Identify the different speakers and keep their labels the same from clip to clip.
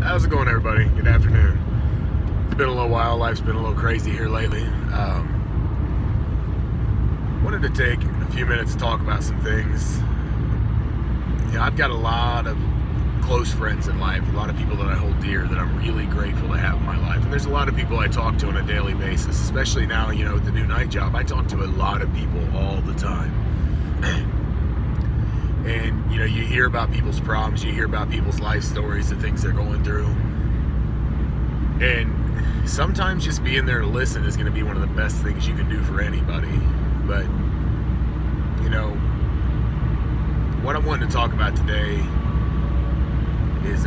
Speaker 1: How's it going, everybody? Good afternoon. It's been a little while. Life's been a little crazy here lately. Wanted to take a few minutes to talk about some things. I've got a lot of close friends in life, a lot of people that I hold dear that I'm really grateful to have in my life. And there's a lot of people I talk to on a daily basis, especially now, with the new night job. I talk to a lot of people all the time. And, you hear about people's problems, you hear about people's life stories, the things they're going through. And sometimes just being there to listen is going to be one of the best things you can do for anybody. But, what I wanted to talk about today is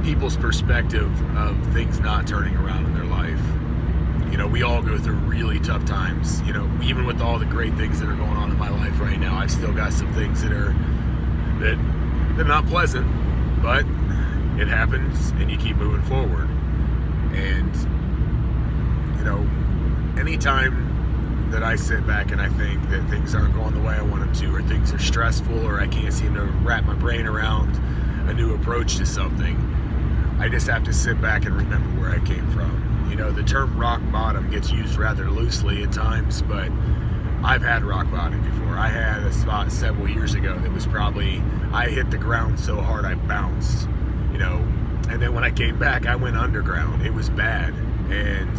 Speaker 1: people's perspective of things not turning around in their life. We all go through really tough times. Even with all the great things that are going on in my life right now, I've still got some things that are they're not pleasant, but it happens and you keep moving forward. And anytime that I sit back and I think that things aren't going the way I want them to, or things are stressful, or I can't seem to wrap my brain around a new approach to something, I just have to sit back and remember where I came from. The term rock bottom gets used rather loosely at times, but I've had rock bottom before. I had a spot several years ago that was I hit the ground so hard I bounced, and then when I came back, I went underground. It was bad. And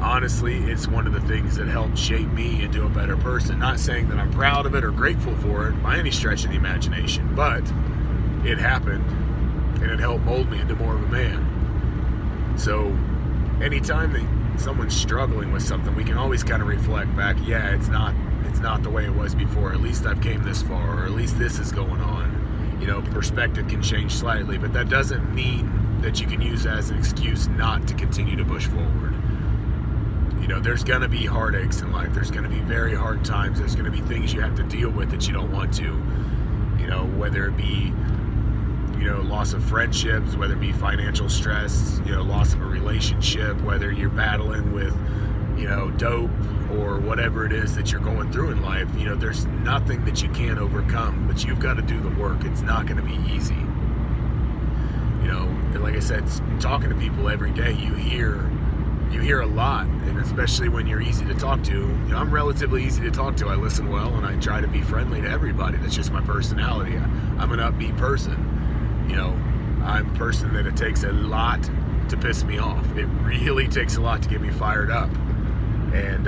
Speaker 1: honestly, it's one of the things that helped shape me into a better person. Not saying that I'm proud of it or grateful for it by any stretch of the imagination, but it happened and it helped mold me into more of a man. So anytime that someone's struggling with something, we can always kind of reflect back, it's not the way it was before. At least I've came this far, or at least this is going on. Perspective can change slightly, but that doesn't mean that you can use that as an excuse not to continue to push forward. There's going to be heartaches in life. There's going to be very hard times. There's going to be things you have to deal with that you don't want to. Whether it be, loss of friendships, whether it be financial stress, loss of a relationship, whether you're battling with, dope or whatever it is that you're going through in life. There's nothing that you can't overcome, but you've got to do the work. It's not going to be easy. And like I said, talking to people every day, you hear a lot, and especially when you're easy to talk to. I'm relatively easy to talk to. I listen well, and I try to be friendly to everybody. That's just my personality. I'm an upbeat person. I'm a person that it takes a lot to piss me off. It really takes a lot to get me fired up. And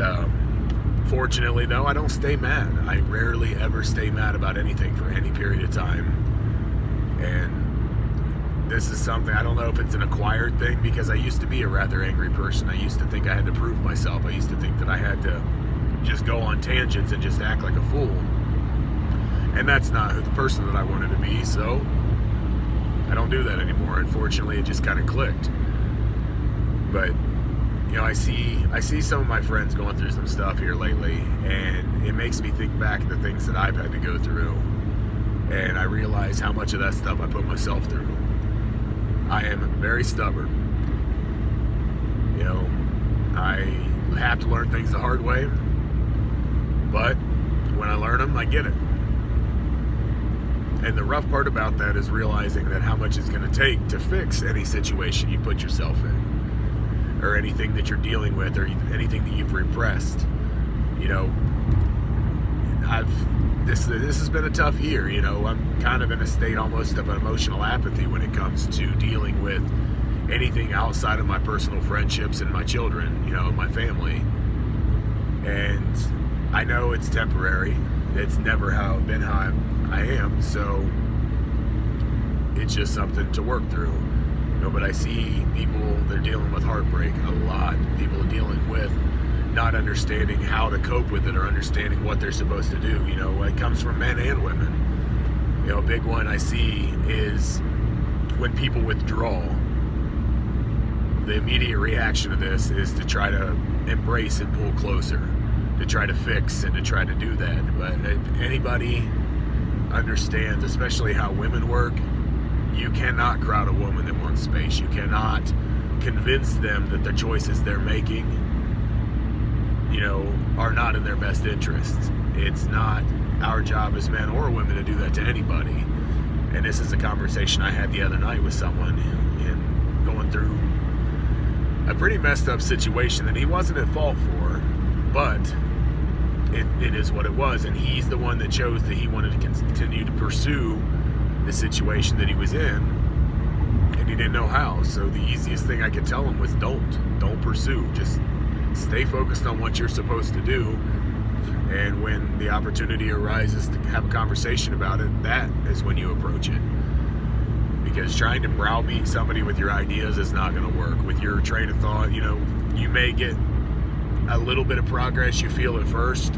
Speaker 1: fortunately, though, I don't stay mad. I rarely ever stay mad about anything for any period of time. And this is something, I don't know if it's an acquired thing, because I used to be a rather angry person. I used to think I had to prove myself. I used to think that I had to just go on tangents and just act like a fool. And that's not the person that I wanted to be, so I don't do that anymore. Unfortunately, it just kind of clicked. But I see some of my friends going through some stuff here lately, and it makes me think back to the things that I've had to go through, and I realize how much of that stuff I put myself through. I am very stubborn. I have to learn things the hard way, but when I learn them, I get it. And the rough part about that is realizing that how much it's going to take to fix any situation you put yourself in, or anything that you're dealing with, or anything that you've repressed. This has been a tough year. I'm kind of in a state almost of emotional apathy when it comes to dealing with anything outside of my personal friendships and my children, my family. And I know it's temporary. It's never been how I am, so it's just something to work through. But I see people that are dealing with heartbreak a lot. People are dealing with not understanding how to cope with it, or understanding what they're supposed to do. It comes from men and women. A big one I see is when people withdraw. The immediate reaction to this is to try to embrace and pull closer, to try to fix and to try to do that. But if anybody understands, especially how women work, you cannot crowd a woman that wants space. You cannot convince them that the choices they're making, are not in their best interests. It's not our job as men or women to do that to anybody. And this is a conversation I had the other night with someone, and going through a pretty messed up situation that he wasn't at fault for, but it is what it was. And he's the one that chose that he wanted to continue to pursue the situation that he was in, and he didn't know how. So the easiest thing I could tell him was don't pursue. Just stay focused on what you're supposed to do, and when the opportunity arises to have a conversation about it, that is when you approach it. Because trying to browbeat somebody with your ideas is not going to work. With your train of thought, you may get a little bit of progress you feel at first,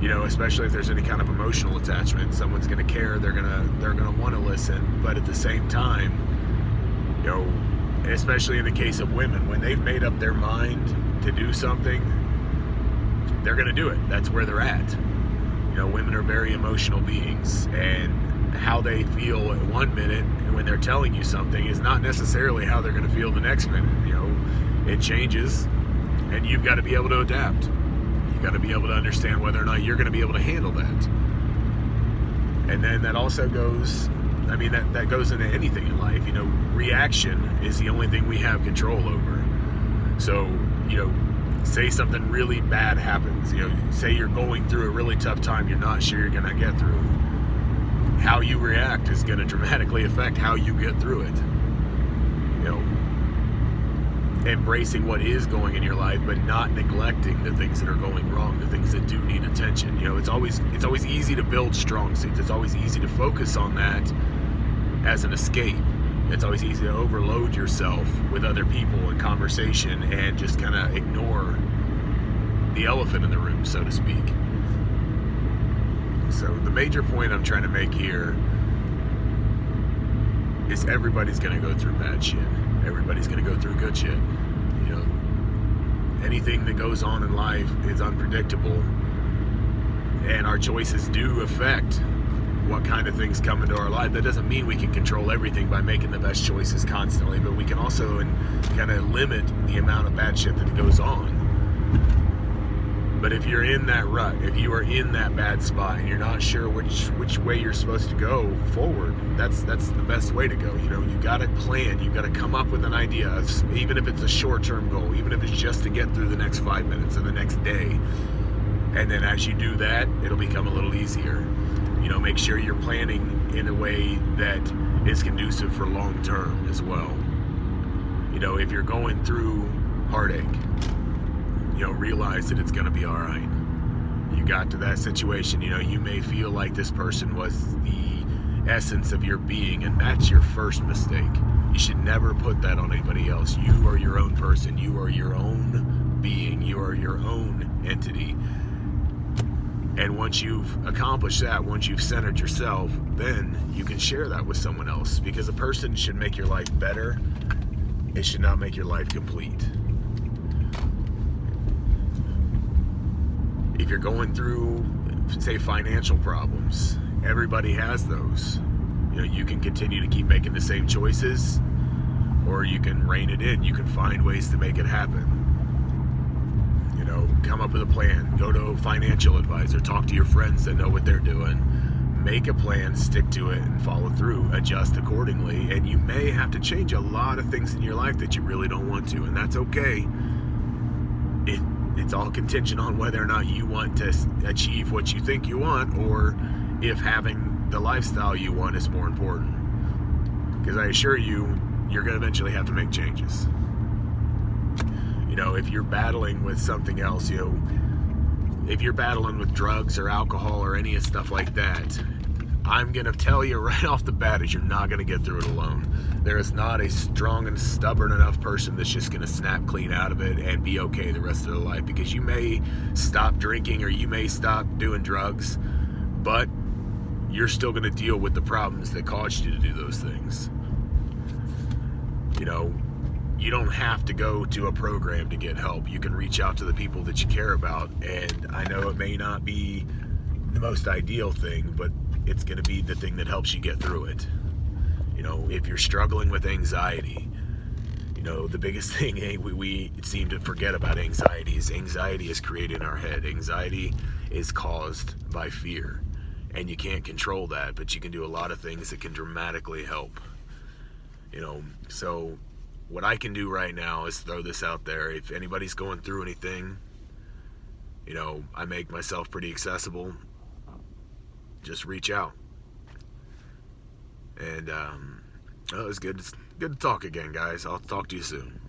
Speaker 1: especially if there's any kind of emotional attachment. Someone's going to care, they're going to want to listen. But at the same time, especially in the case of women, when they've made up their mind to do something, they're going to do it. That's where they're at. Women are very emotional beings, and how they feel at one minute when they're telling you something is not necessarily how they're going to feel the next minute. It changes, and you've got to be able to adapt. You've got to be able to understand whether or not you're going to be able to handle that. And then that also goes, that goes into anything in life. Reaction is the only thing we have control over. So, say something really bad happens. Say you're going through a really tough time you're not sure you're going to get through. How you react is going to dramatically affect how you get through it. Embracing what is going in your life, but not neglecting the things that are going wrong, the things that do need attention. It's always easy to build strong suits. It's always easy to focus on that as an escape. It's always easy to overload yourself with other people and conversation and just kind of ignore the elephant in the room, so to speak. So the major point I'm trying to make here is everybody's going to go through bad shit. Everybody's going to go through good shit. Anything that goes on in life is unpredictable, and our choices do affect what kind of things come into our life. That doesn't mean we can control everything by making the best choices constantly, but we can also kind of limit the amount of bad shit that goes on. But if you're in that rut, if you are in that bad spot and you're not sure which way you're supposed to go forward, that's the best way to go. You got to plan. You got to come up with an idea, even if it's a short-term goal, even if it's just to get through the next 5 minutes or the next day. And then as you do that, it'll become a little easier. Make sure you're planning in a way that is conducive for long term as well. If you're going through heartache, realize that it's going to be all right. You got to that situation, you may feel like this person was the essence of your being, and that's your first mistake. You should never put that on anybody else. You are your own person. You are your own being. You are your own entity. And once you've accomplished that, once you've centered yourself, then you can share that with someone else. Because a person should make your life better. It should not make your life complete. If you're going through, say, financial problems, everybody has those. You can continue to keep making the same choices, or you can rein it in. You can find ways to make it happen. Come up with a plan. Go to a financial advisor. Talk to your friends that know what they're doing. Make a plan, stick to it, and follow through. Adjust accordingly. And you may have to change a lot of things in your life that you really don't want to, and that's okay. It's all contingent on whether or not you want to achieve what you think you want, or if having the lifestyle you want is more important. Because I assure you, you're going to eventually have to make changes. If you're battling with something else, if you're battling with drugs or alcohol or any stuff like that, I'm going to tell you right off the bat is you're not going to get through it alone. There is not a strong and stubborn enough person that's just going to snap clean out of it and be okay the rest of their life. Because you may stop drinking or you may stop doing drugs, but you're still going to deal with the problems that caused you to do those things. You don't have to go to a program to get help. You can reach out to the people that you care about. And I know it may not be the most ideal thing, but it's going to be the thing that helps you get through it. If you're struggling with anxiety, the biggest thing we seem to forget about anxiety is created in our head. Anxiety is caused by fear. and you can't control that, but you can do a lot of things that can dramatically help. So what I can do right now is throw this out there. If anybody's going through anything, I make myself pretty accessible. Just reach out. And it was good to talk again, guys. I'll talk to you soon.